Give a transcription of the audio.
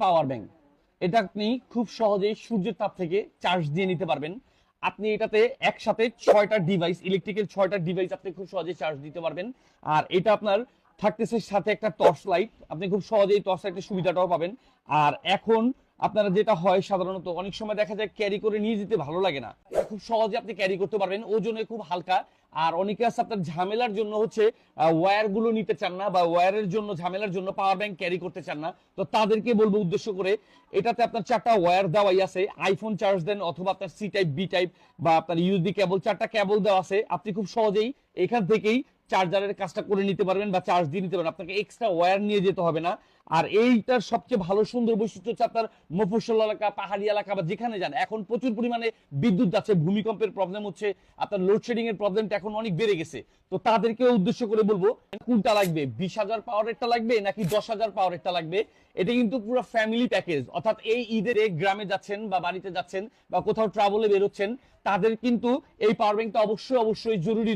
Power bank. এটা আপনি খুব সহজেই সূর্যের তাপ থেকে চার্জ দিয়ে নিতে পারবেন। আপনি এটাতে একসাথে 6টা ডিভাইস, ইলেকট্রিকের 6টা ডিভাইস আপনি খুব সহজেই চার্জ দিতে পারবেন। আর এটা আপনার থাকতেছে সাথে একটা টর্চ লাইট, আপনি খুব সহজেই টর্চ লাইটের সুবিধাটাও পাবেন। আর এখন আপনারা যেটা হয় সাধারণত অনেক সময় দেখা যায় ক্যারি করে নিয়ে যেতে ভালো লাগে না, এটা খুব সহজে আপনি ক্যারি করতে পারবেন, ওজনে খুব হালকা। আর অনেকে আছে আপনার ঝামেলার জন্য হচ্ছে ওয়্যার গুলো নিতে চান না, বা ওয়্যারের জন্য ঝামেলার জন্য পাওয়ার ব্যাংক ক্যারি করতে চান না, তো তাদেরকে বলবো উদ্দেশ্য করে, এটাতে আপনার 4টা ওয়্যার দেওয়াই আছে। আইফোন চার্জ দেন অথবা আপনার সি টাইপ, বি টাইপ বা আপনার ইউএসবি কেবল, 4টা কেবল দেওয়া আছে। আপনি খুব সহজেই এখান থেকেই চার্জারের কাজটা করে নিতে পারবেন বা চার্জ দিয়ে নিতে পারবেন, আপনাকে এক্সট্রা ওয়্যার নিয়ে যেতে হবে না। আর এইটার সবচেয়ে ভালো সুন্দর বৈশিষ্ট্য হচ্ছে আপনার মফস্বল এলাকা, পাহাড়ি এলাকা বা যেখানে যান, এখন প্রচুর পরিমাণে বিদ্যুৎ যাচ্ছে, ভূমিকম্পের প্রবলেম হচ্ছে, আপনার লোডশেডিং এর প্রবলেমটা এখন অনেক বেড়ে গেছে। তো তাদেরকে উদ্দেশ্য করে বলবো, কোনটা লাগবে, 20,000 পাওয়ারেরটা লাগবে নাকি 10,000 পাওয়ারেরটা লাগবে? এটা কিন্তু পুরো ফ্যামিলি প্যাকেজ, অর্থাৎ এই ঈদের গ্রামে যাচ্ছেন বা বাড়িতে যাচ্ছেন বা কোথাও ট্রাভেলে বেরোচ্ছেন, তাদের কিন্তু এই পাওয়ার ব্যাংকটা অবশ্যই অবশ্যই জরুরি।